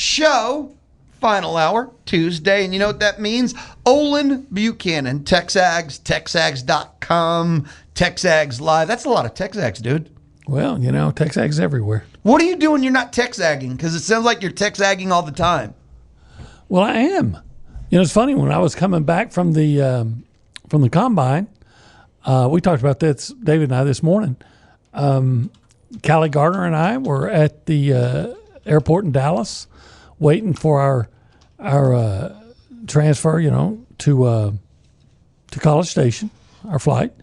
show. Final hour, Tuesday. And you know what that means? Olin Buchanan, TexAgs, TexAgs.com, TexAgs Live. That's a lot of TexAgs, dude. Well, TexAgs everywhere. What are you doing? You're not TexAgging, because it sounds like you're TexAgging all the time. Well, I am. It's funny, when I was coming back from the combine, we talked about this, David and I, this morning. Callie Gardner and I were at the airport in Dallas waiting for our transfer, to College Station, our flight,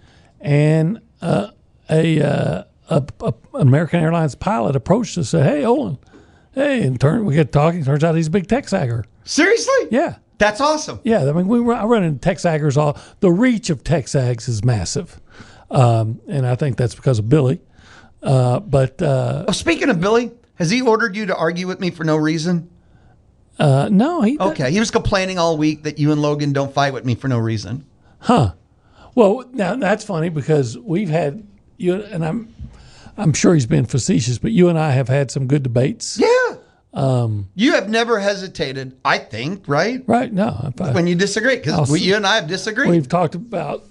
and an American Airlines pilot approached us and said, "Hey, Olin, hey," and we get talking. Turns out he's a big TexAgger. Seriously? Yeah. That's awesome. Yeah, I mean, I run into TexAggers all. The reach of TexAgs is massive, and I think that's because of Billy. Speaking of Billy, has he ordered you to argue with me for no reason? No, he didn't. Okay, he was complaining all week that you and Logan don't fight with me for no reason. Huh. Well, now that's funny, because we've had you, and I'm sure he's been facetious, but you and I have had some good debates. Yeah. You have never hesitated, I think, right? Right. No. When you disagree, because you and I have disagreed. We've talked about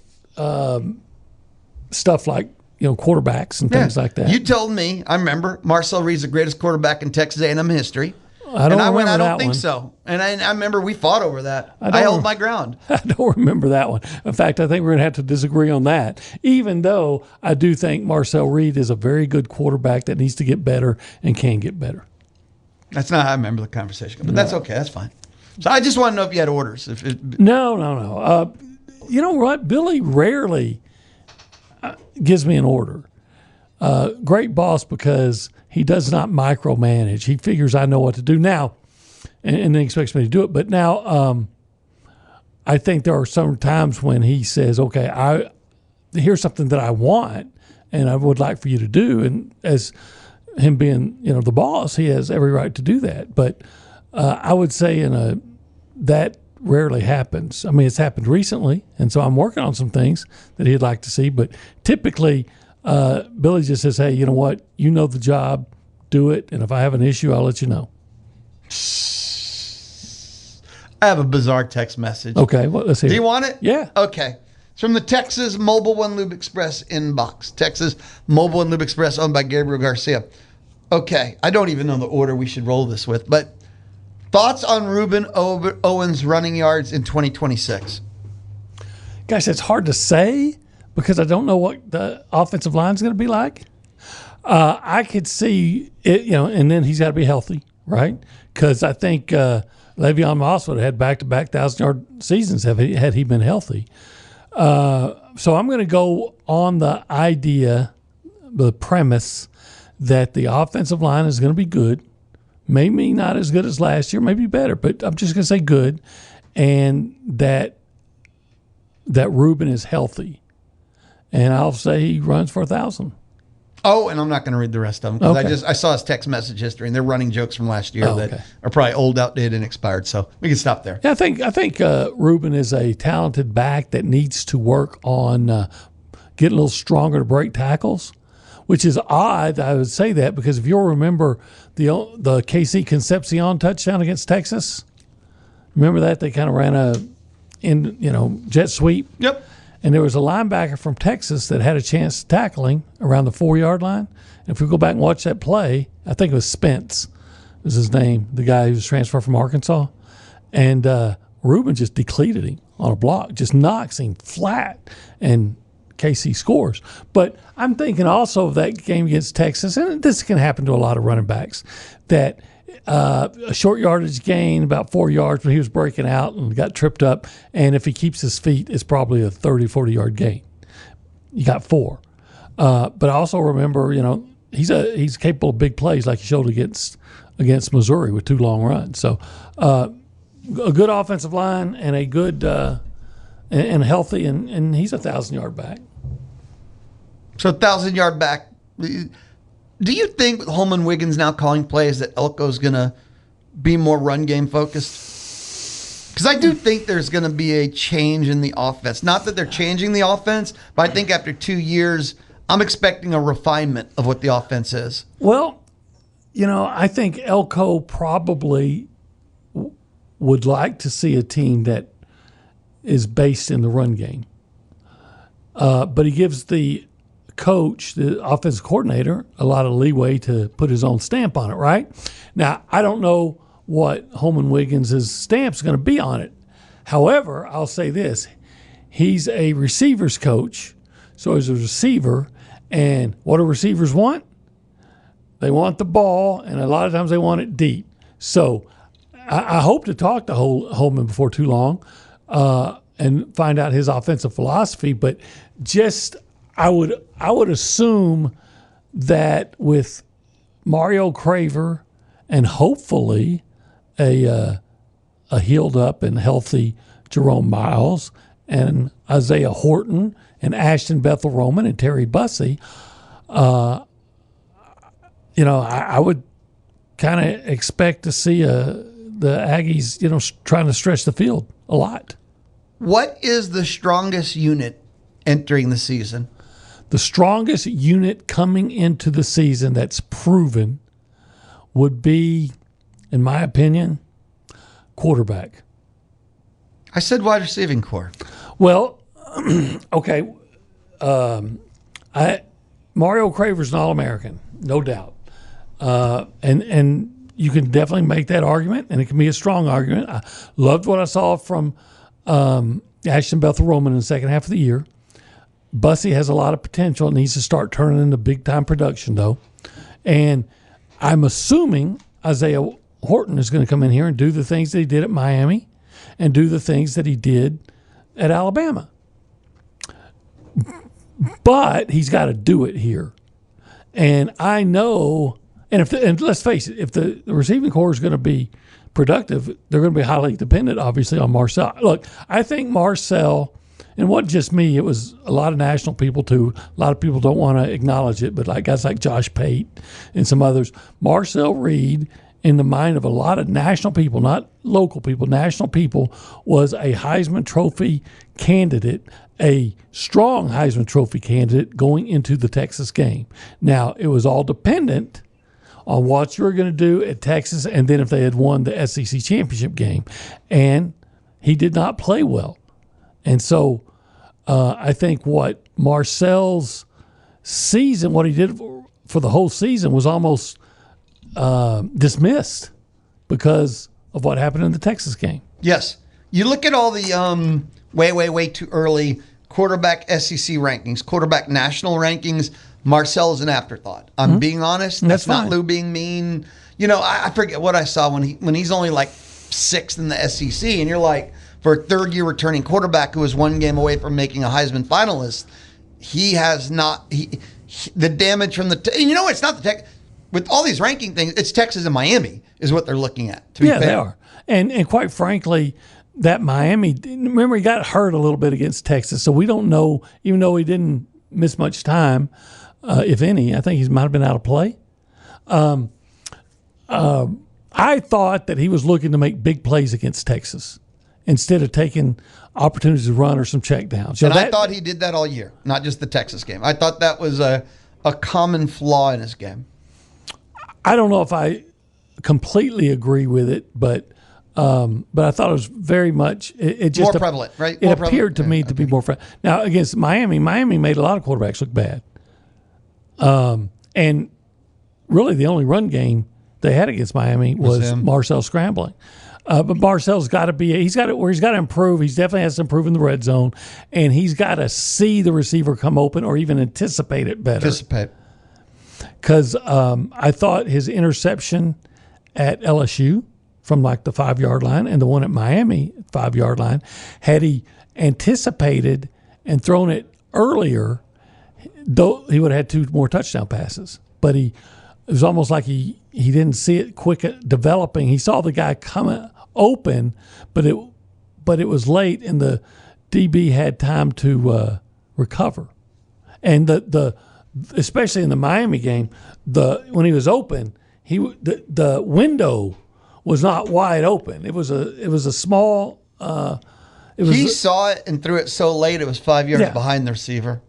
stuff like quarterbacks and things like that. You told me, I remember, Marcel Reed's the greatest quarterback in Texas A&M history. I don't think so. And I remember we fought over that. I held my ground. I don't remember that one. In fact, I think we're going to have to disagree on that, even though I do think Marcel Reed is a very good quarterback that needs to get better and can get better. That's not how I remember the conversation, but that's okay. That's fine. So I just want to know if you had orders. No. You know what? Billy rarely gives me an order. Great boss, because he does not micromanage. He figures I know what to do now, and then expects me to do it. But now I think there are some times when he says, okay, here's something that I want and I would like for you to do. And as him being, the boss, he has every right to do that. But I would say that rarely happens. I mean, it's happened recently, and so I'm working on some things that he'd like to see. But typically, Billy just says, "Hey, you know what? You know the job. Do it. And if I have an issue, I'll let you know." I have a bizarre text message. Okay, well, let's hear it. Do you want it? Yeah. Okay. It's from the Texas Mobile One Lube Express inbox. Texas Mobile One Lube Express, owned by Gabriel Garcia. Okay, I don't even know the order we should roll this with, but thoughts on Ruben Owens' running yards in 2026? Gosh, it's hard to say, because I don't know what the offensive line is going to be like. I could see it, and then he's got to be healthy, right? Because I think Le'Veon Moss would have had back-to-back 1,000-yard seasons had he been healthy. So I'm going to go on the idea, the premise, that the offensive line is going to be good. Maybe not as good as last year, maybe better, but I'm just going to say good, and that Ruben is healthy. And I'll say he runs for 1,000. Oh, and I'm not going to read the rest of them, because I saw his text message history, and they're running jokes from last year that are probably old, outdated, and expired. So we can stop there. Yeah, I think Ruben is a talented back that needs to work on getting a little stronger to break tackles, which is odd. I would say that because if you'll remember the KC Concepcion touchdown against Texas, remember that they kind of ran a jet sweep. Yep. And there was a linebacker from Texas that had a chance tackling around the 4-yard line. And if we go back and watch that play, I think it was Spence was his name, the guy who was transferred from Arkansas. And Ruben just depleted him on a block, just knocks him flat, and KC scores. But I'm thinking also of that game against Texas, and this can happen to a lot of running backs, that a short yardage gain, about 4 yards, but he was breaking out and got tripped up. And if he keeps his feet, it's probably a 30, 40-yard gain. You got 4. But I also remember, he's capable of big plays like he showed against Missouri with 2 long runs. So a good offensive line and a good and healthy, and he's a 1,000-yard back. So 1,000-yard back. Do you think with Holman Wiggins now calling plays that Elko's going to be more run game focused? Because I do think there's going to be a change in the offense. Not that they're changing the offense, but I think after 2 years, I'm expecting a refinement of what the offense is. Well, I think Elko probably would like to see a team that is based in the run game. But he gives the coach, the offensive coordinator, a lot of leeway to put his own stamp on it, right? Now, I don't know what Holman Wiggins' stamp's going to be on it. However, I'll say this. He's a receivers coach, so he's a receiver, and what do receivers want? They want the ball, and a lot of times they want it deep. So I hope to talk to Holman before too long and find out his offensive philosophy, but just I would assume that with Mario Craver and hopefully a healed up and healthy Jerome Miles and Isaiah Horton and Ashton Bethel Roman and Terry Bussey, I would kind of expect to see the Aggies, trying to stretch the field a lot. What is the strongest unit entering the season? The strongest unit coming into the season that's proven would be, in my opinion, quarterback. I said wide receiving core. Well, okay. Mario Craver's an All-American, no doubt. And you can definitely make that argument, and it can be a strong argument. I loved what I saw from Ashton Bethel Roman in the second half of the year. Bussey has a lot of potential, needs to start turning into big-time production, though. And I'm assuming Isaiah Horton is going to come in here and do the things that he did at Miami and do the things that he did at Alabama. But he's got to do it here. And I know, and let's face it, if the receiving corps is going to be productive, they're going to be highly dependent, obviously, on Marcel. Look, I think Marcel, and it wasn't just me, it was a lot of national people too. A lot of people don't want to acknowledge it, but like guys like Josh Pate and some others, Marcel Reed, in the mind of a lot of national people, not local people, national people, was a Heisman Trophy candidate, a strong Heisman Trophy candidate going into the Texas game. Now, it was all dependent on what you were going to do at Texas and then if they had won the SEC championship game. And he did not play well. And so I think what Marcel's season, what he did for the whole season was almost dismissed because of what happened in the Texas game. Yes. You look at all the way too early quarterback SEC rankings, quarterback national rankings, Marcel is an afterthought. I'm being honest. That's not fine. Lou being mean. I forget what I saw when he's only like sixth in the SEC, and you're like, for a third-year returning quarterback who was one game away from making a Heisman finalist, he has not. The damage from it's not the Tech. With all these ranking things, it's Texas and Miami is what they're looking at. To be fair. They are, and quite frankly, that Miami. Remember, he got hurt a little bit against Texas, so we don't know. Even though he didn't miss much time, if any, I think he might have been out of play. I thought that he was looking to make big plays against Texas instead of taking opportunities to run or some checkdowns. I thought he did that all year, not just the Texas game. I thought that was a common flaw in his game. I don't know if I completely agree with it, but I thought it was very much it just more prevalent, right? It appeared to me to be more prevalent. Now against Miami made a lot of quarterbacks look bad, and really the only run game they had against Miami was Marcel scrambling. But Marcel's got to be he's got to improve. He's definitely has to improve in the red zone, and he's got to see the receiver come open or even anticipate it better. Because I thought his interception at LSU from like the 5-yard line and the one at Miami 5-yard line, had he anticipated and thrown it earlier, though he would have had 2 more touchdown passes. But it was almost like he didn't see it quick developing. He saw the guy coming open, but it was late, and the DB had time to recover. And the especially in the Miami game, when he was open, the window was not wide open. It was a small. He saw it and threw it so late it was 5 yards behind the receiver.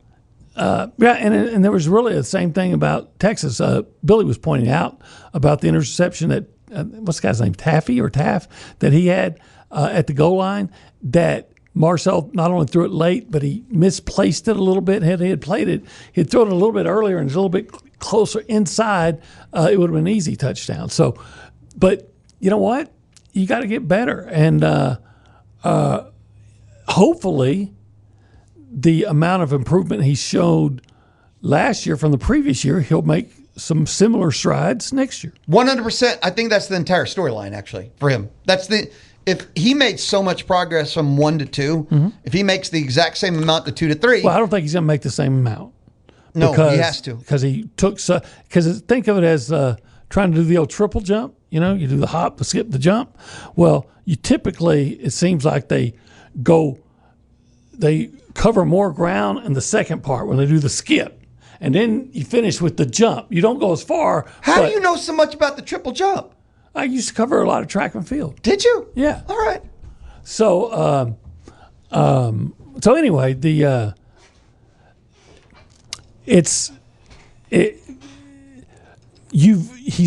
Yeah, and there was really the same thing about Texas. Billy was pointing out about the interception that what's the guy's name, Taff, that he had at the goal line. That Marcel not only threw it late, but he misplaced it a little bit. Had he had played it, he'd thrown it a little bit earlier and a little bit closer inside. It would have been an easy touchdown. So, but you know what? You got to get better, and hopefully, the amount of improvement he showed last year from the previous year, he'll make some similar strides next year. 100%. I think that's the entire storyline, actually, for him. If he made so much progress from 1 to 2, if he makes the exact same amount to 2 to 3. Well, I don't think he's going to make the same amount. No, he has to. Because he took, because think of it as trying to do the old triple jump. You know, you do the hop, the skip, the jump. Well, you typically, it seems like they cover more ground in the second part when they do the skip. And then you finish with the jump. You don't go as far. How do you know so much about the triple jump? I used to cover a lot of track and field. Did you? Yeah. All right. So, so anyway, he's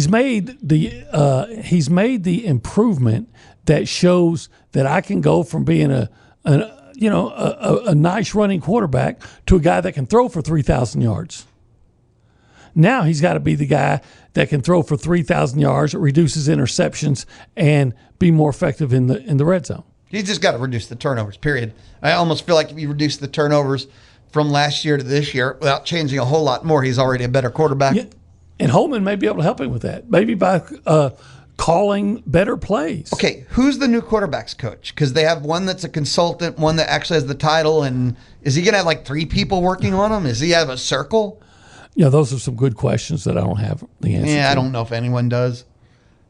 made the improvement that shows that I can go from being a nice running quarterback to a guy that can throw for 3,000 yards. Now he's got to be the guy that can throw for 3,000 yards, reduces interceptions, and be more effective in the red zone. He's just got to reduce the turnovers, period. I almost feel like if you reduce the turnovers from last year to this year without changing a whole lot more, he's already a better quarterback. Yeah. And Holman may be able to help him with that, maybe by calling better plays. Okay, who's the new quarterbacks coach? Because they have one that's a consultant, one that actually has the title, and is he going to have like 3 people working on him? Does he have a circle? Yeah, those are some good questions that I don't have the answer to. Yeah, I don't know if anyone does.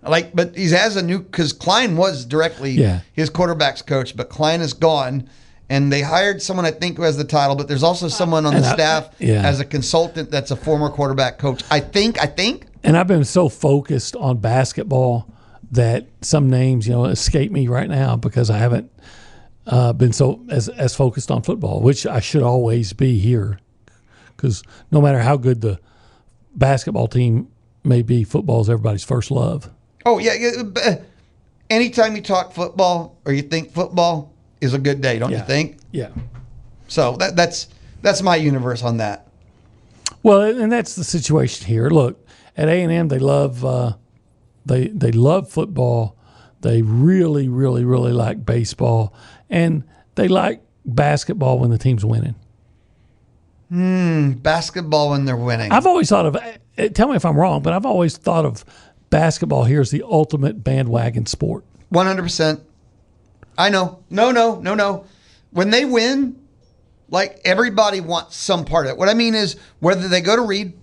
But he has a new, because Klein was directly his quarterbacks coach, but Klein is gone. And they hired someone, I think, who has the title, but there's also someone on the staff as a consultant that's a former quarterback coach. I think. And I've been so focused on basketball that some names, escape me right now because I haven't been so as focused on football, which I should always be here. Because no matter how good the basketball team may be, football is everybody's first love. Oh, yeah. Anytime you talk football or you think football is a good day, don't you think? Yeah. So that's my universe on that. Well, and that's the situation here. Look, at A&M, they love they love football. They really, really, really like baseball, and they like basketball when the team's winning. Basketball when they're winning. I've always thought of, tell me if I'm wrong, but I've always thought of basketball here as the ultimate bandwagon sport. 100%. I know. No. When they win, like everybody wants some part of it. What I mean is whether they go to Reed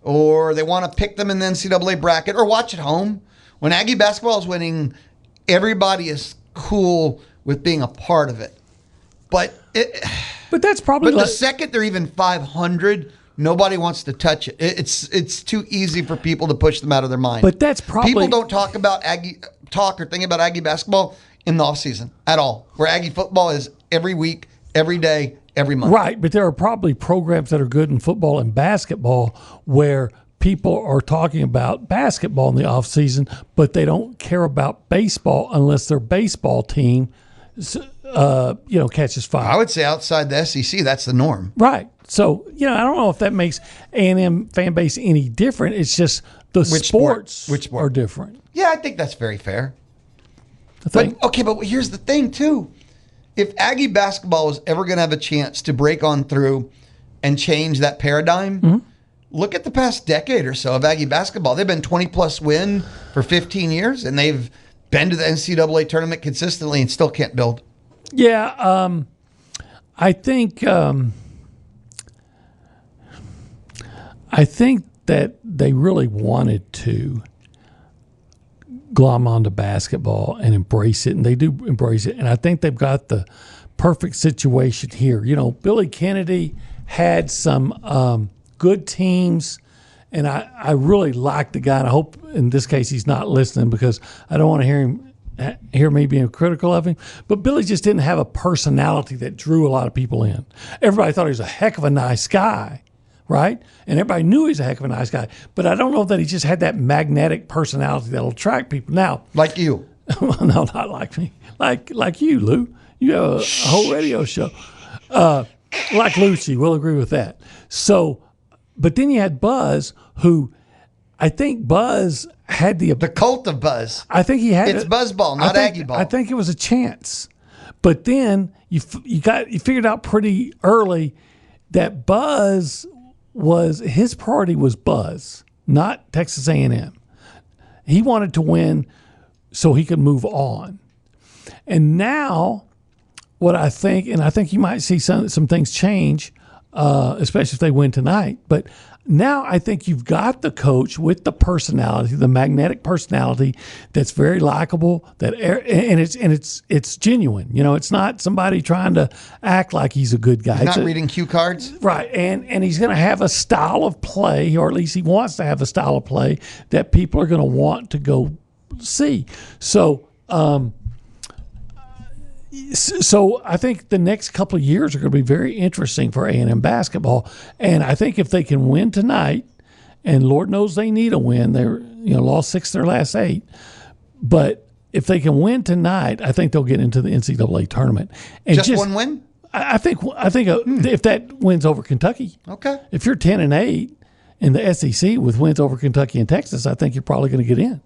or they want to pick them in the NCAA bracket or watch at home, when Aggie basketball is winning, everybody is cool with being a part of it. But that's probably the second they're even 500, nobody wants to touch it. It's too easy for people to push them out of their mind. But that's probably people don't talk or think about Aggie basketball in the offseason at all. Where Aggie football is every week, every day, every month. Right, but there are probably programs that are good in football and basketball where people are talking about basketball in the offseason, but they don't care about baseball unless their baseball team catches fire. I would say outside the SEC, that's the norm. Right. So, I don't know if that makes A&M fan base any different. It's just the sports are different. Yeah, I think that's very fair. But here's the thing, too. If Aggie basketball was ever going to have a chance to break on through and change that paradigm, look at the past decade or so of Aggie basketball. They've been 20-plus win for 15 years, and they've been to the NCAA tournament consistently and still can't build. Yeah, I think that they really wanted to glom onto basketball and embrace it, and they do embrace it. And I think they've got the perfect situation here. Billy Kennedy had some good teams, and I really like the guy. And I hope in this case he's not listening because I don't want to hear him hear me being critical of him, but Billy just didn't have a personality that drew a lot of people in. Everybody thought he was a heck of a nice guy, right? And everybody knew he was a heck of a nice guy. But I don't know that he just had that magnetic personality that'll attract people. Now, Like you. well, no, not like me. Like you, Lou. You have a whole radio show. Like Lucci, we'll agree with that. So, but then you had Buzz, who I think Buzz had the cult of Buzz. I think he had It's Buzz Ball, not Aggie Ball. I think it was a chance, but then you figured out pretty early that Buzz his priority was Buzz, not Texas A&M. He wanted to win so he could move on, and now what I think, and I think you might see some things change, especially if they win tonight, but. Now I think you've got the coach with the personality, the magnetic personality that's very likable. And it's genuine. You know, it's not somebody trying to act like he's a good guy. He's not reading cue cards, right? And he's going to have a style of play, or at least he wants to have a style of play that people are going to want to go see. So. So I think the next couple of years are going to be very interesting for A&M basketball, and I think if they can win tonight, and Lord knows they need a win, they're lost 6 of their last 8, but if they can win tonight, I think they'll get into the NCAA tournament. And just one win. I think if that wins over Kentucky, okay. If you're 10-8 in the SEC with wins over Kentucky and Texas, I think you're probably going to get in.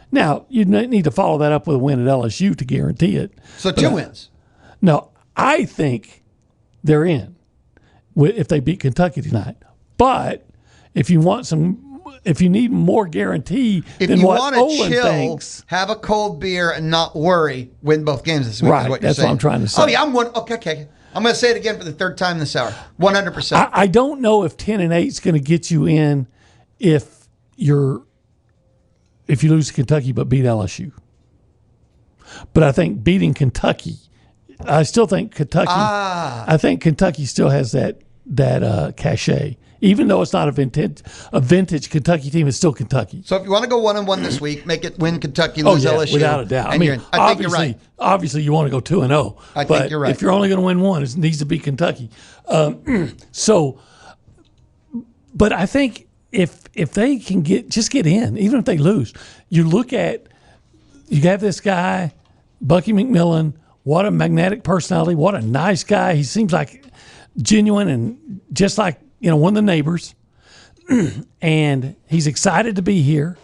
Now, you need to follow that up with a win at LSU to guarantee it. So 2 wins. No, I think they're in if they beat Kentucky tonight. But if you need more guarantee than what Olin thinks. Have a cold beer and not worry, win both games this week. Right, is what you're that's saying. what I'm trying to say. Oh, yeah, okay. I'm going to say it again for the 3rd time this hour. 100%. I don't know if 10-8 is going to get you in if you lose to Kentucky but beat LSU. But I think beating Kentucky, I still think Kentucky. I think Kentucky still has that cachet, even though it's not a vintage Kentucky team. It's still Kentucky. So if you want to go 1-1 this week, make it win Kentucky, lose LSU, without a doubt. I think you're right. Obviously, you want to go 2-0. I think you're right. If you're only going to win one, it needs to be Kentucky. But I think. If they can get in, even if they lose, you have this guy, Bucky McMillan. What a magnetic personality! What a nice guy. He seems like genuine and just like one of the neighbors. And he's excited to be here,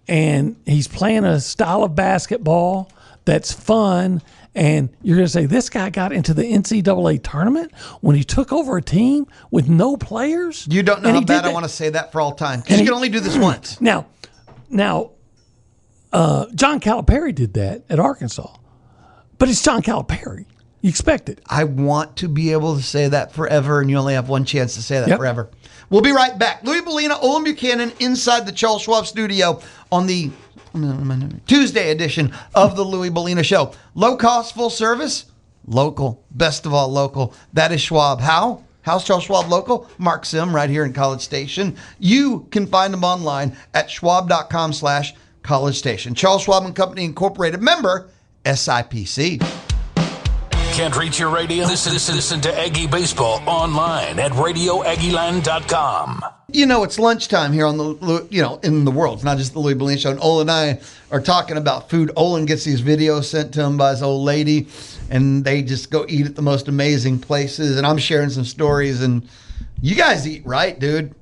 and he's playing a style of basketball that's fun. And you're going to say, this guy got into the NCAA tournament when he took over a team with no players? You don't know how bad I want to say that for all time. Because you can only do this once. Now, John Calipari did that at Arkansas. But it's John Calipari. You expect it. I want to be able to say that forever, and you only have one chance to say that forever. We'll be right back. Louie Bellina, Olin Buchanan, inside the Charles Schwab studio on the Tuesday edition of the Louie Bellina Show. Low cost, full service, local. Best of all, local. That is Schwab. How? How's Charles Schwab local? Mark Sim right here in College Station. You can find them online at schwab.com/College Station. Charles Schwab and Company Incorporated, member SIPC. Can't reach your radio? Listen to Aggie Baseball online at radioaggieland.com. It's lunchtime here on the, in the world. It's not just the Louie Bellina Show. And Olin and I are talking about food. Olin gets these videos sent to him by his old lady, and they just go eat at the most amazing places. And I'm sharing some stories, and you guys eat right, dude.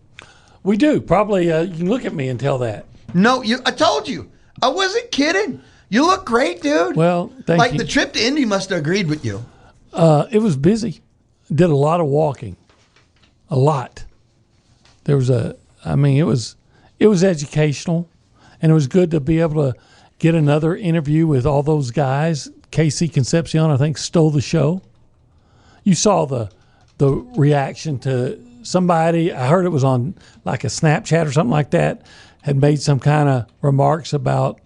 We do. Probably you can look at me and tell that. No, I told you. I wasn't kidding. You look great, dude. Well, thank you. Like the trip to Indy must have agreed with you. It was busy. Did a lot of walking. A lot. There was it was educational, and it was good to be able to get another interview with all those guys. Casey Concepcion, I think, stole the show. You saw the reaction to somebody. I heard it was on like a Snapchat or something like that, had made some kind of remarks about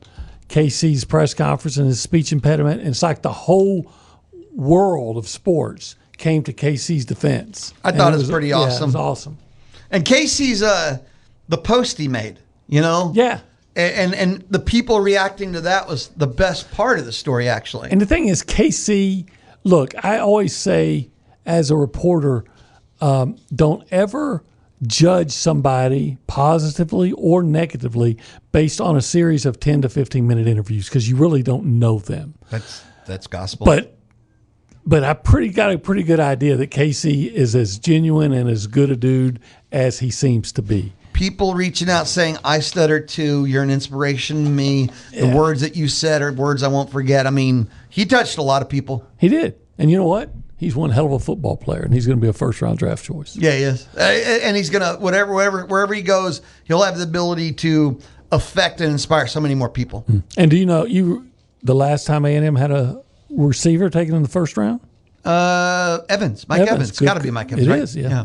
Casey's press conference and his speech impediment. And it's like the whole world of sports came to Casey's defense. I thought it was pretty awesome. Yeah, it was awesome. And Casey's the post he made, you know? Yeah. And the people reacting to that was the best part of the story, actually. And the thing is, KC, look, I always say as a reporter, don't ever judge somebody positively or negatively based on a series of 10 to 15-minute interviews because you really don't know them. That's gospel. But I got a pretty good idea that Casey is as genuine and as good a dude as he seems to be. People reaching out saying, I stuttered too. You're an inspiration to me. The words that you said are words I won't forget. I mean, he touched a lot of people. He did. And you know what? He's one hell of a football player, and he's going to be a first-round draft choice. Yeah, he is. And he's going to, wherever he goes, he'll have the ability to affect and inspire so many more people. And do you know, the last time A&M had a receiver taken in the first round? Evans. Mike Evans. It's got to be Mike Evans, right? It is, yeah.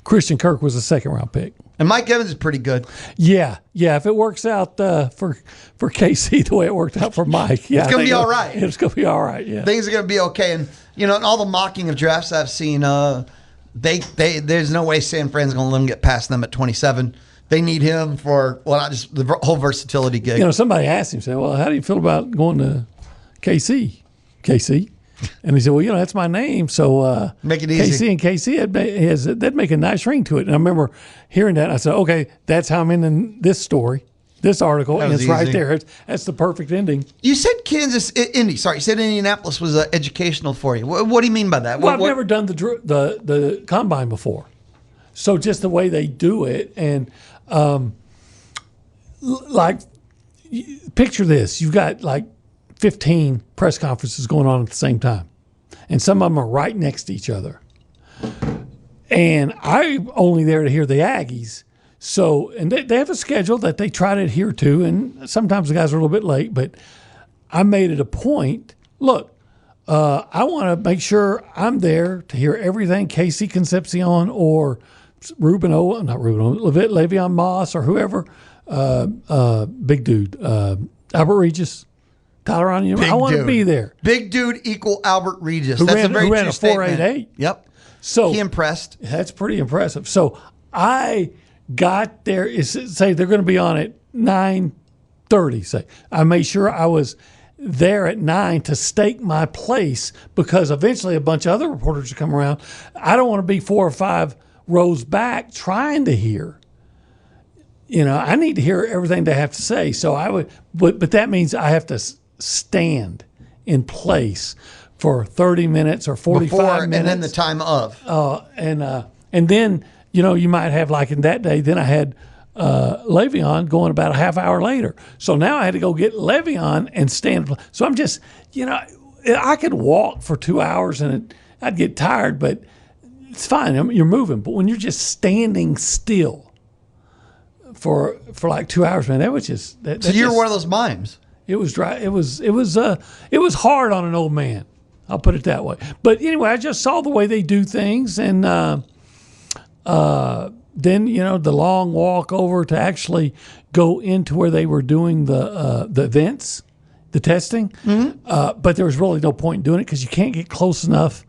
Christian Kirk was a second-round pick. And Mike Evans is pretty good. Yeah. If it works out for KC the way it worked out for Mike, it's going to be all right. It's going to be all right, yeah. Things are going to be okay. And, in all the mocking of drafts I've seen, there's no way San Fran's going to let him get past them at 27. They need him for, not just the whole versatility gig. Somebody asked him, well, how do you feel about going to KC? And he said, well, that's my name, so make it easy. KC, that'd make a nice ring to it. And I remember hearing that, and I said, okay, that's how I'm in this story, this article, and it's easy. Right there. That's the perfect ending. You said you said Indianapolis was educational for you. What do you mean by that? Well, I've never done the combine before, so just the way they do it, and picture this: you've got 15 press conferences going on at the same time. And some of them are right next to each other. And I'm only there to hear the Aggies. So, and they have a schedule that they try to adhere to. And sometimes the guys are a little bit late, but I made it a point. Look, I want to make sure I'm there to hear everything Casey Concepcion or Le'Veon Moss or whoever, big dude, Albert Regis, Tyler on I want to be there. Big dude equal Albert Regis. Who That's ran, a very who ran true a statement. 4.88. Yep. So he impressed. That's pretty impressive. So I got there. Say they're going to be on at 9:30. Say I made sure I was there at 9 to stake my place because eventually a bunch of other reporters would come around. I don't want to be 4 or 5 rows back trying to hear. I need to hear everything they have to say. So I would, but that means I have to stand in place for 30 minutes or 45 minutes. And then the time of. And then, you might have in that day, then I had Le'Veon going about a half hour later. So now I had to go get Le'Veon and stand. So I'm just, I could walk for 2 hours and I'd get tired, but it's fine. You're moving. But when you're just standing still for 2 hours, man, that was just. So you're one of those mimes. It was dry. It was hard on an old man. I'll put it that way. But anyway, I just saw the way they do things, and then the long walk over to actually go into where they were doing the events, the testing. Mm-hmm. But there was really no point in doing it because you can't get close enough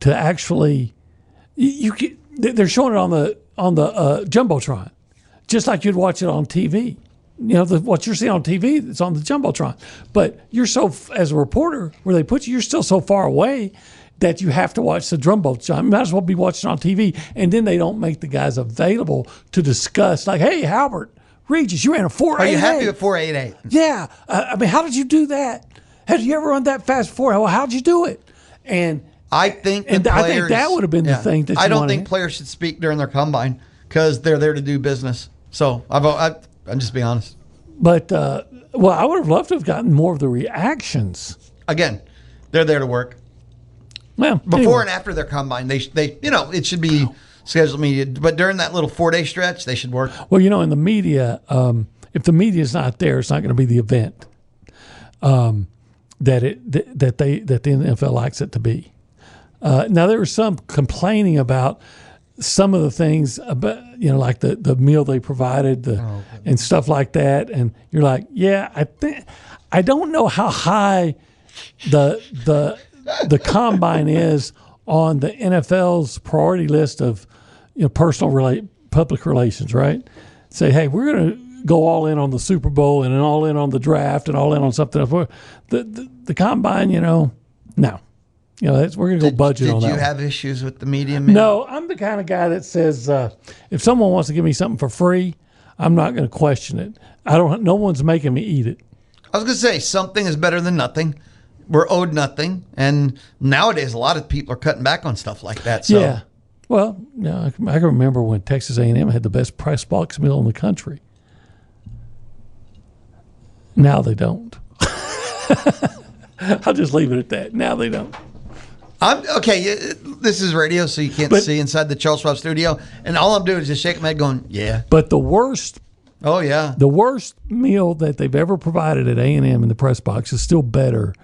to actually. They're showing it on the jumbotron, just like you'd watch it on TV. What you're seeing on TV, it's on the jumbotron. But you're as a reporter, where they put you're still so far away that you have to watch the jumbotron. You might as well be watching on TV. And then they don't make the guys available to discuss, hey, Albert Regis, you ran a 4.88. Are you happy with 4.88? Yeah. How did you do that? Have you ever run that fast before? Well, how'd you do it? And I think that would have been the thing that I don't think players should speak during their combine because they're there to do business. So I'm just being honest. But, I would have loved to have gotten more of the reactions. Again, they're there to work. Well, before and after their combine, they it should be scheduled media. But during that little 4-day stretch, they should work. Well, in the media, if the media is not there, it's not going to be the event that the NFL likes it to be. Now, there was some complaining about some of the things about, like the meal they provided and stuff like that. And you're like, yeah, I don't know how high the combine is on the NFL's priority list of, public relations, right? Say, hey, we're going to go all in on the Super Bowl and all in on the draft and all in on something else. The combine, no. We're going to go budget on that. Did you have issues with the media, man? No, I'm the kind of guy that says if someone wants to give me something for free, I'm not going to question it. No one's making me eat it. I was going to say something is better than nothing. We're owed nothing, and nowadays a lot of people are cutting back on stuff like that. So. Yeah. Well, I can remember when Texas A&M had the best press box meal in the country. Now they don't. I'll just leave it at that. Now they don't. Okay, this is radio, so you can't see inside the Charles Schwab studio, and all I'm doing is just shaking my head going, yeah. But the worst meal that they've ever provided at A&M in the press box is still better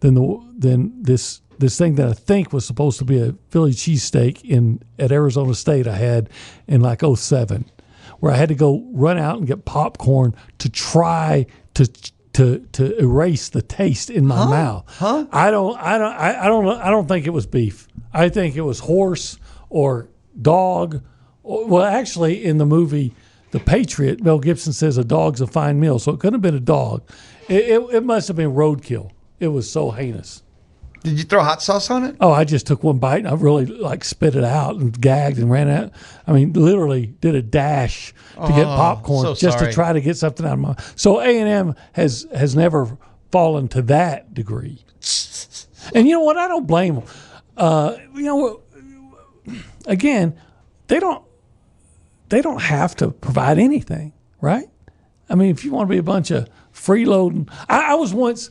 than this thing that I think was supposed to be a Philly cheesesteak at Arizona State I had in like 2007, where I had to go run out and get popcorn to try to erase the taste in my mouth. Huh? I don't think it was beef. I think it was horse or dog. Well, actually, in the movie The Patriot, Mel Gibson says a dog's a fine meal, so it couldn't have been a dog. It must have been roadkill. It was so heinous. Did you throw hot sauce on it? Oh, I just took one bite and I really spit it out and gagged and ran out. I mean, literally did a dash to get popcorn to try to get something out of my. So A&M has never fallen to that degree. And you know what? I don't blame them. Again, they don't have to provide anything, right? I mean, if you want to be a bunch of freeloading, I was once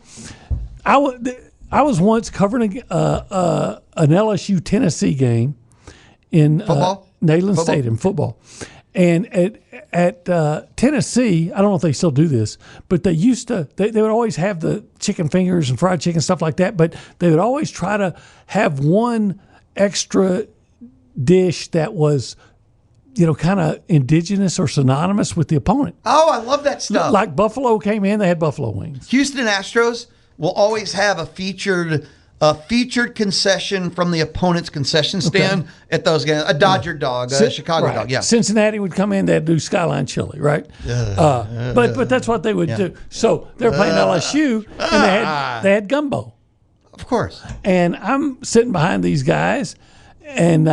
covering an LSU Tennessee game in Neyland Stadium football, and at Tennessee, I don't know if they still do this, but they used to. They would always have the chicken fingers and fried chicken stuff like that, but they would always try to have one extra dish that was, kind of indigenous or synonymous with the opponent. Oh, I love that stuff. Like Buffalo came in, they had buffalo wings. Houston Astros will always have a featured concession from the opponent's concession stand at those games. A Dodger dog, a Chicago dog. Yeah. Cincinnati would come in, they'd do Skyline Chili, right? But that's what they would do. So they're playing LSU, and they had gumbo. Of course. And I'm sitting behind these guys, and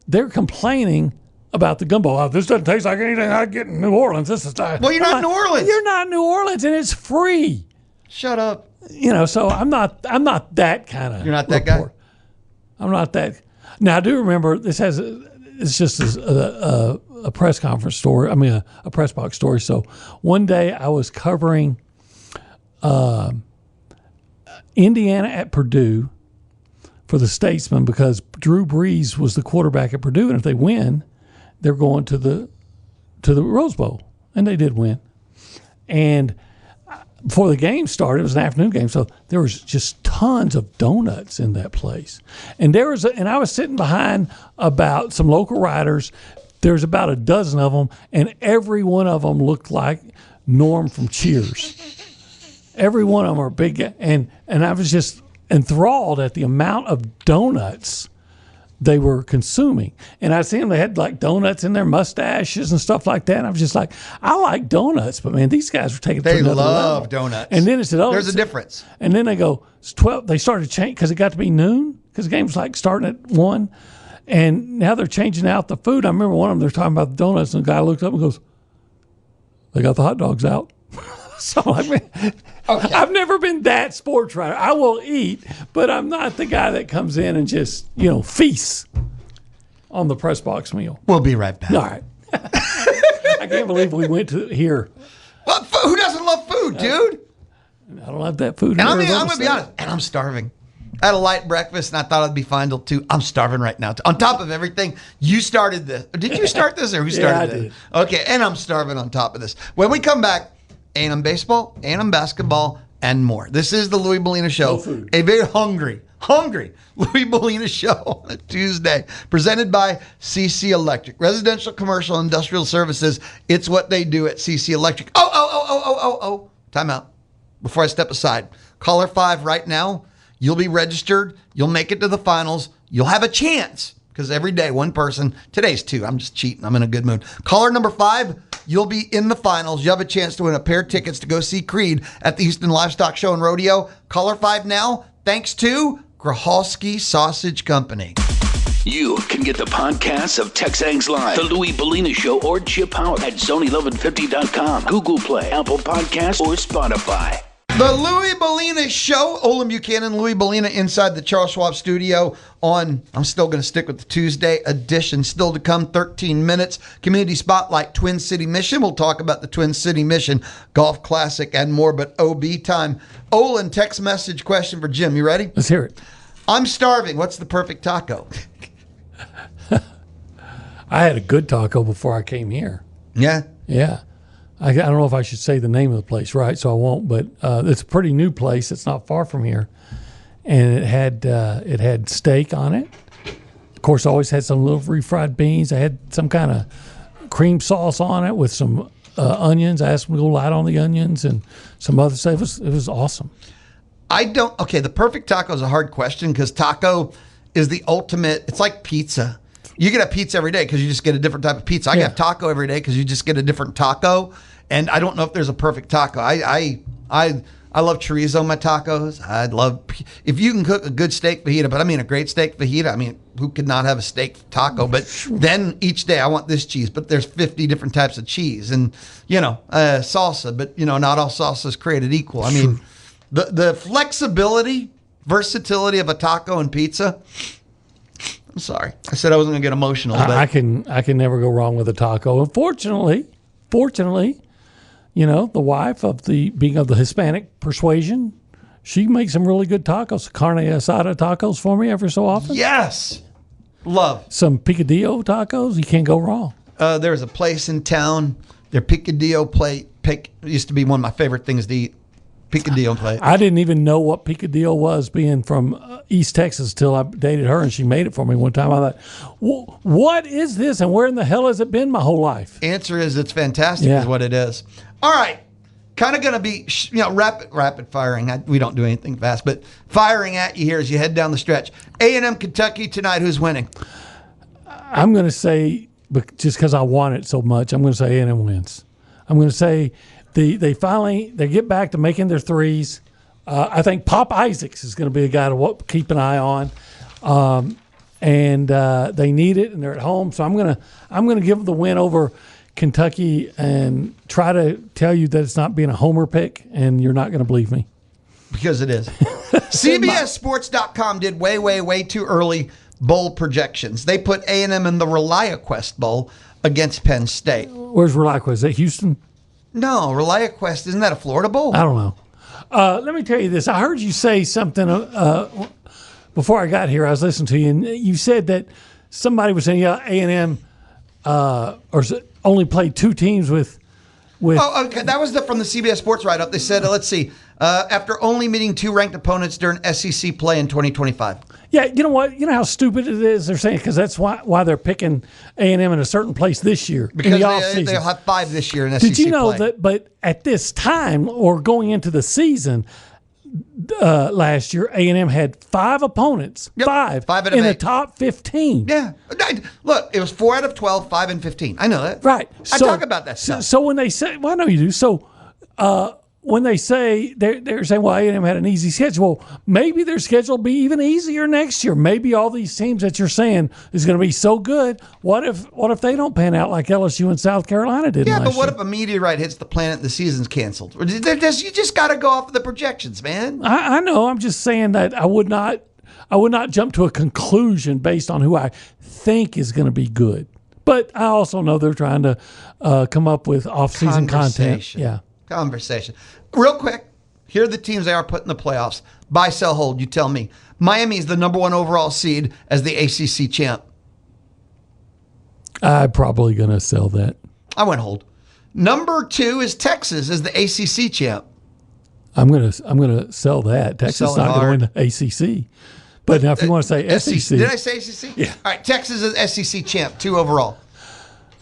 they're complaining about the gumbo. Oh, this doesn't taste like anything I get in New Orleans. This is well, you're not in New Orleans. You're not in New Orleans, and it's free. Shut up. So I'm not that kind of. You're not that guy. I'm not that. Now I do remember it's just a press conference story. I mean a press box story. So one day I was covering Indiana at Purdue for the Statesman because Drew Brees was the quarterback at Purdue, and if they win, they're going to the Rose Bowl, and they did win. And before the game started, it was an afternoon game, so there was just tons of donuts in that place. And I was sitting behind about some local writers. There was about a dozen of them, and every one of them looked like Norm from Cheers. Every one of them are big, and I was just enthralled at the amount of donuts they were consuming. And I seen them, they had like donuts in their mustaches and stuff like that. And I was just like, I like donuts, but man, these guys were taking it to another level. They love donuts. And then it said, there's a difference. And then they go, it's 12. They started to change because it got to be noon because the game was like starting at 1. And now they're changing out the food. I remember one of them, they're talking about the donuts, and the guy looked up and goes, they got the hot dogs out. So I'm like, man, okay. I've never been that sports writer. I will eat, but I'm not the guy that comes in and just, feasts on the press box meal. We'll be right back. All right. I can't believe we went to here. Well, who doesn't love food, dude? I don't like that food. And I'm going to be honest, and I'm starving. I had a light breakfast, and I thought I'd be fine till 2. I'm starving right now. On top of everything, you started this. Did you start this, or who started this? I did. Okay, and I'm starving on top of this. When we come back, A&M baseball, A&M basketball, and more. This is the Louie Bellina Show. No food. A very hungry Louie Bellina Show on a Tuesday. Presented by CC Electric. Residential, commercial, industrial services. It's what they do at CC Electric. Oh. Time out. Before I step aside. Caller 5 right now. You'll be registered. You'll make it to the finals. You'll have a chance. Because every day, one person. Today's 2. I'm just cheating. I'm in a good mood. Caller number 5. you'll be in the finals. You have a chance to win a pair of tickets to go see Creed at the Houston Livestock Show and Rodeo. Caller 5 now, thanks to Grahalski Sausage Company. You can get the podcasts of TexAgs Live, The Louie Bellina Show, or Chip Howard at zone1150.com, Google Play, Apple Podcasts, or Spotify. The Louie Bellina Show. Olin Buchanan, Louie Bellina inside the Charles Schwab studio on, I'm still going to stick with the Tuesday edition. Still to come, 13 minutes. Community Spotlight, Twin City Mission. We'll talk about the Twin City Mission Golf Classic and more, but OB time. Olin, text message question for Jim. You ready? Let's hear it. I'm starving. What's the perfect taco? I had a good taco before I came here. Yeah? Yeah. I don't know if I should say the name of the place, right? So I won't, but it's a pretty new place. It's not far from here. And it had steak on it. Of course, I always had some little refried beans. I had some kind of cream sauce on it with some onions. I asked them to go light on the onions and some other stuff. It was awesome. The perfect taco is a hard question because taco is the ultimate. It's like pizza. You get a pizza every day because you just get a different type of pizza. I get taco every day because you just get a different taco. And I don't know if there's a perfect taco. I love chorizo in my tacos. I'd love if you can cook a good steak fajita, but I mean a great steak fajita. I mean, who could not have a steak taco? But then each day I want this cheese, but there's 50 different types of cheese and salsa. But not all salsa is created equal. I mean, the flexibility, versatility of a taco and pizza. I'm sorry. I said I wasn't going to get emotional. But I can never go wrong with a taco. And fortunately, the wife of being of the Hispanic persuasion, she makes some really good tacos. Carne asada tacos for me every so often. Yes. Love. Some picadillo tacos. You can't go wrong. There's a place in town. Their picadillo plate used to be one of my favorite things to eat. Picadillo plate. I didn't even know what picadillo was, being from East Texas, till I dated her and she made it for me one time. I thought, what is this and where in the hell has it been my whole life? Answer is it's fantastic is what it is. All right. Kind of going to be rapid firing. We don't do anything fast, but firing at you here as you head down the stretch. A&M Kentucky tonight. Who's winning? I'm going to say, just because I want it so much, I'm going to say A&M wins. I'm going to say they get back to making their threes. I think Pop Isaacs is going to be a guy to keep an eye on, and they need it, and they're at home. So I'm going to give them the win over Kentucky and try to tell you that it's not being a homer pick, and you're not going to believe me. Because it is. CBSSports.com did way too early bowl projections. They put A&M in the ReliaQuest Bowl against Penn State. Where's ReliaQuest? Is that Houston? No, ReliaQuest, isn't that a Florida bowl? I don't know. Let me tell you this. I heard you say something before I got here. I was listening to you, and you said that somebody was saying, A&M only played two teams with. Oh, okay. That was from the CBS Sports write-up. They said, let's see, after only meeting two ranked opponents during SEC play in 2025. Yeah, you know what? You know how stupid it is? They're saying because that's why they're picking A&M in a certain place this year. Because in the offseason. They'll have 5 this year in SEC play. Did you know that? But at this time, or going into the season last year, A&M had 5 opponents. Yep. 5 out of in 8. the top 15. Yeah. Look, it was 4 out of 12, 5 and 15. I know that. Right. I talk about that stuff. So when they say, well, I know you do. So when they say, they're saying, well, A&M had an easy schedule. Well, maybe their schedule will be even easier next year. Maybe all these teams that you're saying is going to be so good. What if they don't pan out like LSU and South Carolina did last year? Yeah, but what if a meteorite hits the planet and the season's canceled? You just got to go off of the projections, man. I know. I'm just saying that I would not jump to a conclusion based on who I think is going to be good. But I also know they're trying to come up with off-season content. Yeah. Conversation. Real quick, here are the teams they are putting in the playoffs. Buy, sell, hold. You tell me. Miami is the number 1 overall seed as the ACC champ. I'm probably going to sell that. I went hold. Number 2 is Texas as the ACC champ. I'm gonna sell that. Texas is not going to win the ACC. But now, if you want to say SEC, did I say SEC? Yeah. All right. Texas is SEC champ, 2 overall.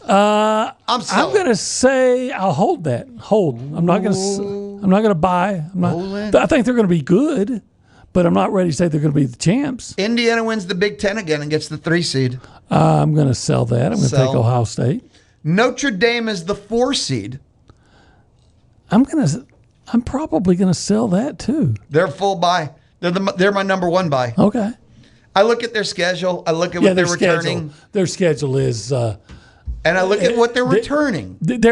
I'm going to say I'll hold that. Hold. I'm not going to buy. I think they're going to be good, but I'm not ready to say they're going to be the champs. Indiana wins the Big Ten again and gets the 3 seed. I'm going to sell that. I'm going to take Ohio State. Notre Dame is the 4 seed. I'm probably gonna sell that too. They're full buy. They're my number 1 buy. Okay. I look at their schedule. I look at what they're returning. Their schedule is, and I look at what they're returning. But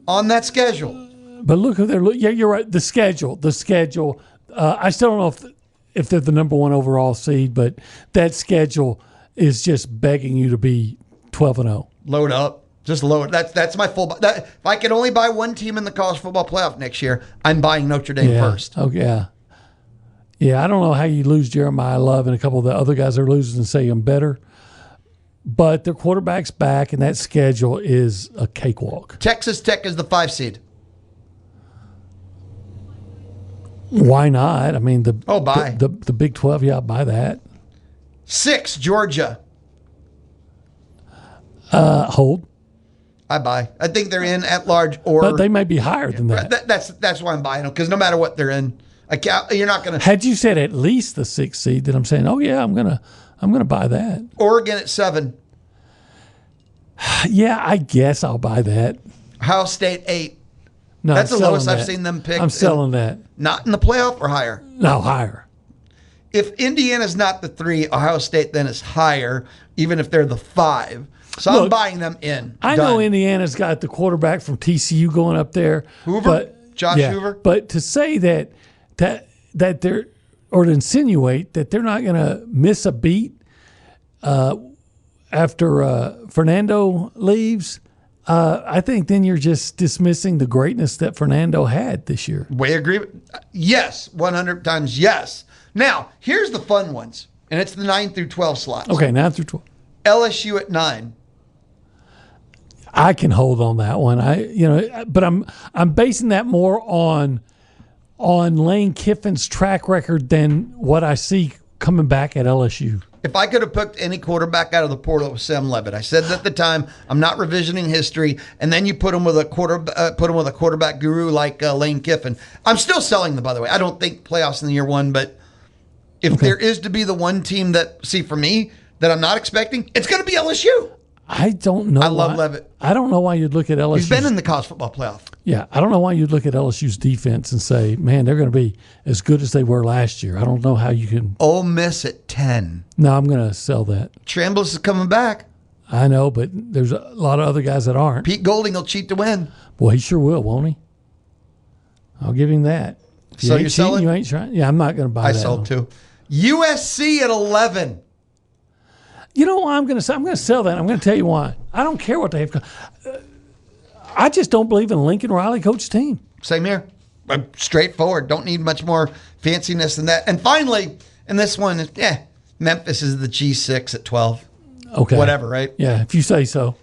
on that schedule. But look who they're. Yeah, you're right. The schedule. I still don't know if they're the number 1 overall seed, but that schedule is just begging you to be 12-0. Load up. Just load. That's my full. If I could only buy one team in the college football playoff next year, I'm buying Notre Dame first. Oh yeah. Yeah, I don't know how you lose Jeremiah Love and a couple of the other guys are losing and say I'm better, but their quarterback's back and that schedule is a cakewalk. Texas Tech is the 5 seed. Why not? I mean, the Big 12. Yeah, I'll buy that. 6 Georgia. Hold. I buy. I think they're in at large, but they may be higher than that. That's why I'm buying them, because no matter what they're in, you're not going to. Had you said at least the 6th seed, then I'm saying, oh yeah, I'm gonna buy that. Oregon at 7. Yeah, I guess I'll buy that. Ohio State 8. No, that's the lowest I've seen them pick. I'm selling that. Not in the playoff or higher? No, higher. If Indiana's not the 3, Ohio State then is higher, even if they're the 5. So I'm buying them in. I know Indiana's got the quarterback from TCU going up there. Josh Hoover. But to say that they're, or to insinuate that they're not going to miss a beat after Fernando leaves, I think then you're just dismissing the greatness that Fernando had this year. We agree. Yes, 100 times yes. Now, here's the fun ones, and it's the 9 through 12 slots. Okay, 9 through 12. LSU at 9. I can hold on that one. But I'm basing that more on Lane Kiffin's track record than what I see coming back at LSU. If I could have picked any quarterback out of the portal, it was Sam Levitt. I said at the time, I'm not revisioning history, and then you put him with a quarterback guru like Lane Kiffin. I'm still selling them, by the way. I don't think playoffs in the year 1, but if there is to be the one team that, for me, that I'm not expecting, it's going to be LSU. I don't know. I love Levitt. I don't know why you'd look at LSU. He's been in the college football playoff. Yeah, I don't know why you'd look at LSU's defense and say, man, they're going to be as good as they were last year. I don't know how you can. Ole Miss at 10. No, I'm going to sell that. Chambliss is coming back. I know, but there's a lot of other guys that aren't. Pete Golding will cheat to win. Boy, he sure will, won't he? I'll give him that. So you're selling? You ain't trying. Yeah, I'm not going to buy that. I sold too. USC at 11. You know why I'm going to sell? I'm going to sell that. I'm going to tell you why. I don't care what they have. I just don't believe in Lincoln Riley coach team. Same here. Straightforward. Don't need much more fanciness than that. And finally, and this one, Memphis is the G6 at 12. Okay. Whatever, right? Yeah, if you say so.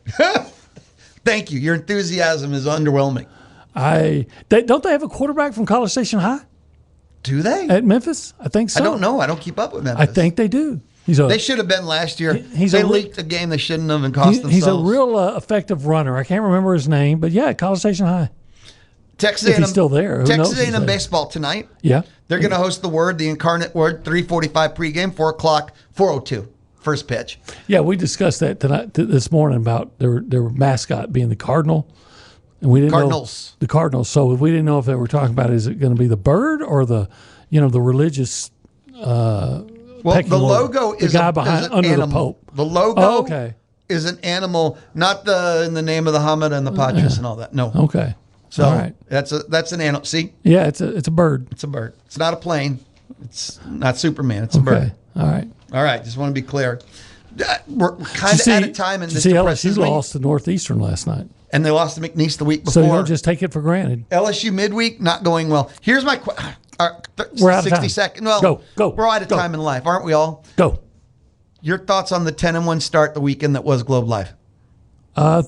Thank you. Your enthusiasm is underwhelming. Don't they have a quarterback from College Station High? Do they? At Memphis? I think so. I don't know. I don't keep up with Memphis. I think they do. They should have been last year. They leaked a game they shouldn't have and cost themselves. He's a real effective runner. I can't remember his name, but yeah, College Station High. Texas if he's still there. Texas A&M baseball tonight. Yeah. They're going to host the Incarnate Word, 3:45 pregame, 4 o'clock, 4:02, first pitch. Yeah, we discussed that this morning about their mascot being the Cardinal. And we didn't know the Cardinals. So we didn't know if they were talking about, is it going to be the bird or the religious well, the logo is the guy behind under animal. The Pope. The logo is an animal, not in the name of the Hamid and the Patras and all that. No. Okay. So all right. that's an animal. See? Yeah, it's a bird. It's a bird. It's not a plane. It's not Superman. It's a bird. All right. All right. Just want to be clear. We're kind of out of time, and this depresses me. LSU lost to Northeastern last night. And they lost to McNeese the week before. So you don't just take it for granted. LSU midweek, not going well. Here's my question. We're out of 60 time. seconds. Well, go. We're out of time in life, aren't we all? Go. Your thoughts on the 10-1 start the weekend that was Globe Life? I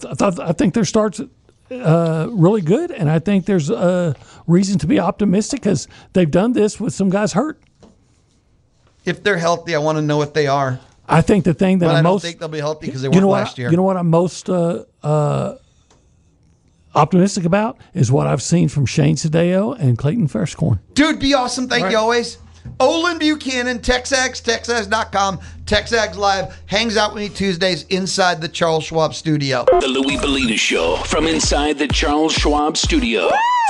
think their start's really good, and I think there's a reason to be optimistic because they've done this with some guys hurt. If they're healthy, I want to know what they are. I think the thing that I don't think they'll be healthy because they weren't last year. You know what I'm most optimistic about is what I've seen from Shane Sadeo and Clayton Faircorn. Dude, be awesome. Thank you always. Olin Buchanan, TexAgs, TexAgs.com, TexAgs Live, hangs out with me Tuesdays inside the Charles Schwab studio. The Louie Bellina Show from inside the Charles Schwab studio.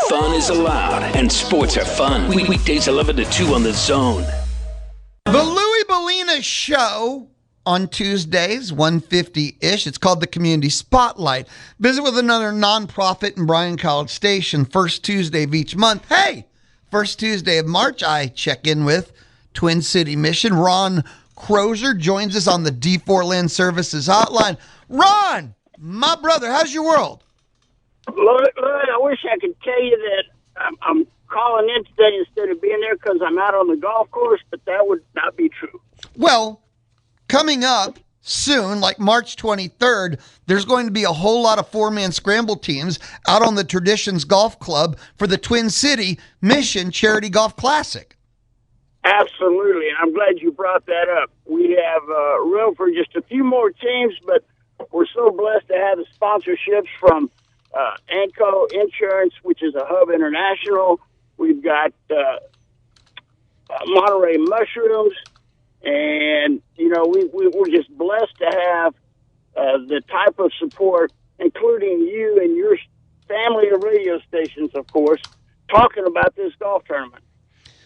Fun is allowed and sports are fun. Weekdays 11 to 2 on The Zone. The Louie Bellina Show on Tuesdays, 1:50-ish. It's called the Community Spotlight. Visit with another nonprofit in Bryan College Station, first Tuesday of each month. Hey, first Tuesday of March, I check in with Twin City Mission. Ron Crozier joins us on the D4 Land Services hotline. Ron, my brother, how's your world? Lloyd, I wish I could tell you that I'm calling in today instead of being there because I'm out on the golf course, but that would not be true. Well, coming up soon, like March 23rd, there's going to be a whole lot of four-man scramble teams out on the Traditions Golf Club for the Twin City Mission Charity Golf Classic. Absolutely, and I'm glad you brought that up. We have room for just a few more teams, but we're so blessed to have the sponsorships from Anco Insurance, which is a Hub International. We've got Monterey Mushrooms, and, you know, we're just blessed to have the type of support, including you and your family of radio stations, of course, talking about this golf tournament.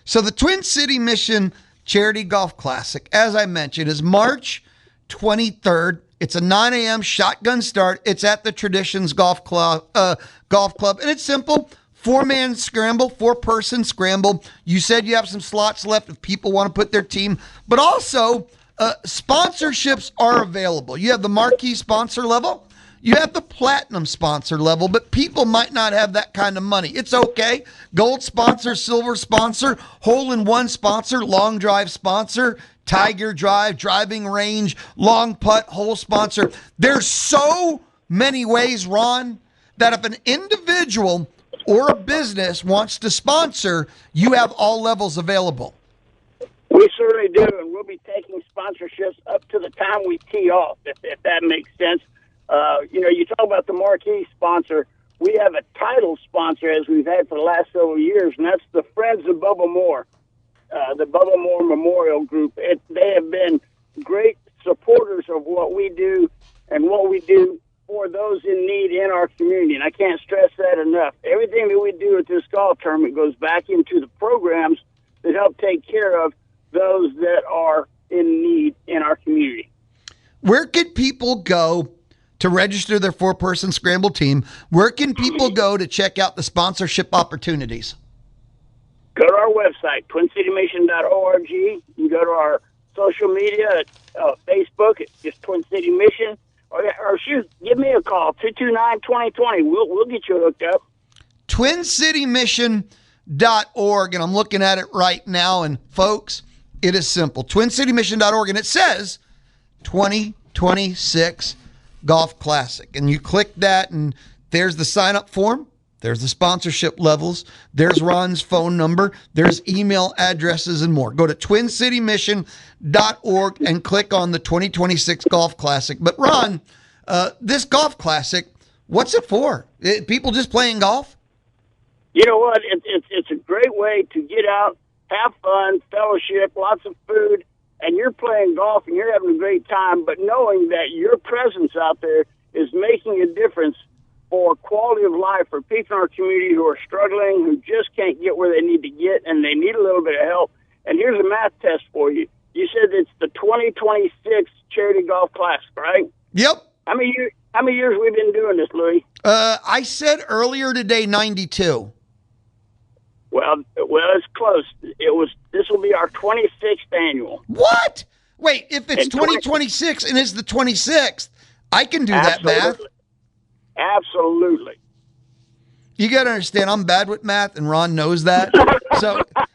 So the Twin City Mission Charity Golf Classic, as I mentioned, is March 23rd. It's a 9 a.m. shotgun start. It's at the Traditions Golf Club, and it's simple. Four-man scramble, four-person scramble. You said you have some slots left if people want to put their team. But also, sponsorships are available. You have the marquee sponsor level. You have the platinum sponsor level, but people might not have that kind of money. It's okay. Gold sponsor, silver sponsor, hole-in-one sponsor, long drive sponsor, Tiger Drive, driving range, long putt, hole sponsor. There's so many ways, Ron, that if an individual or a business wants to sponsor, you have all levels available. We certainly do, and we'll be taking sponsorships up to the time we tee off, if that makes sense. You know, you talk about the marquee sponsor. We have a title sponsor, as we've had for the last several years, and that's the Friends of Bubba Moore, the Bubba Moore Memorial Group. They have been great supporters of what we do and what we do for those in need in our community, and I can't stress that enough. Everything that we do at this golf tournament goes back into the programs that help take care of those that are in need in our community. Where can people go to register their four-person scramble team? Where can people go to check out the sponsorship opportunities? Go to our website, twincitymission.org. You can go to our social media, Facebook, it's just Twin City Mission. Or shoot, give me a call, 229-2020. We'll get you hooked up. TwinCityMission.org, and I'm looking at it right now, and folks, it is simple. TwinCityMission.org, and it says 2026 Golf Classic. And you click that, and there's the sign-up form. There's the sponsorship levels. There's Ron's phone number. There's email addresses and more. Go to twincitymission.org and click on the 2026 Golf Classic. But Ron, this Golf Classic, what's it for? People just playing golf? You know what? It's a great way to get out, have fun, fellowship, lots of food, and you're playing golf and you're having a great time, but knowing that your presence out there is making a difference for quality of life for people in our community who are struggling, who just can't get where they need to get, and they need a little bit of help. And here's a math test for you. You said it's the 2026 Charity Golf Classic, right? Yep. How many years we've been doing this, Louie? I said earlier today 92. Well, it's close. This will be our 26th annual. What? Wait, if it's 2026 and it's the 26th, I can do that math. Absolutely. You got to understand, I'm bad with math, and Ron knows that.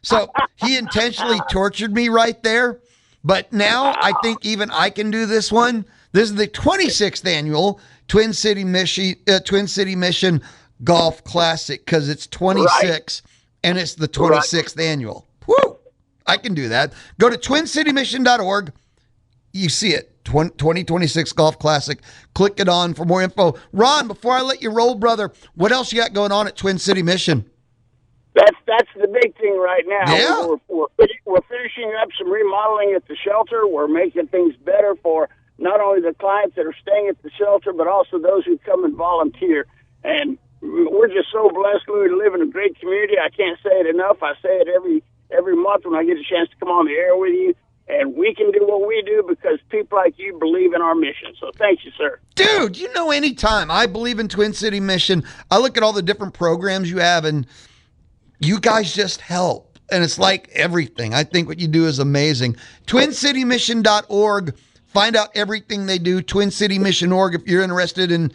So he intentionally tortured me right there. But now I think even I can do this one. This is the 26th annual Twin City Mission Golf Classic because it's 26 and it's the 26th annual. Woo! I can do that. Go to twincitymission.org. You see it. 2026 Golf Classic. Click it on for more info. Ron, before I let you roll, brother, what else you got going on at Twin City Mission? That's the big thing right now. Yeah. We're finishing up some remodeling at the shelter. We're making things better for not only the clients that are staying at the shelter, but also those who come and volunteer. And we're just so blessed, Louie, to live in a great community. I can't say it enough. I say it every month when I get a chance to come on the air with you. And we can do what we do because people like you believe in our mission. So thank you, sir. Dude, anytime I believe in Twin City Mission, I look at all the different programs you have, and you guys just help. And it's like everything. I think what you do is amazing. TwinCityMission.org. Find out everything they do. TwinCityMission.org if you're interested in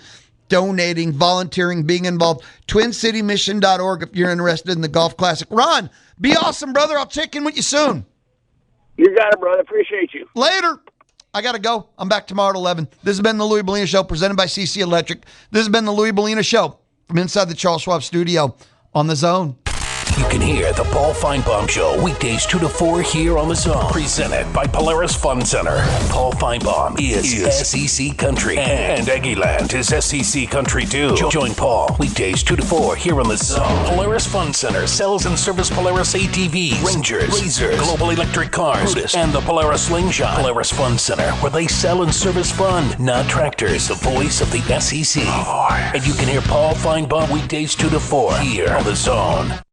donating, volunteering, being involved. TwinCityMission.org if you're interested in the Golf Classic. Ron, be awesome, brother. I'll check in with you soon. You got it, brother. Appreciate you. Later. I got to go. I'm back tomorrow at 11. This has been the Louie Bellina Show, presented by CC Electric. This has been the Louie Bellina Show from inside the Charles Schwab studio on The Zone. You can hear the Paul Feinbaum Show weekdays 2 to 4 here on The Zone. Presented by Polaris Fun Center. Paul Feinbaum is SEC Country, and Aggieland is SEC Country too. Join Paul weekdays 2 to 4 here on The Zone. Polaris Fun Center sells and service Polaris ATVs, Rangers, Razors, Global Electric Cars, Brutus, and the Polaris Slingshot. Polaris Fun Center, where they sell and service fun, not tractors. The voice of the SEC. And you can hear Paul Feinbaum weekdays 2 to 4 here on The Zone.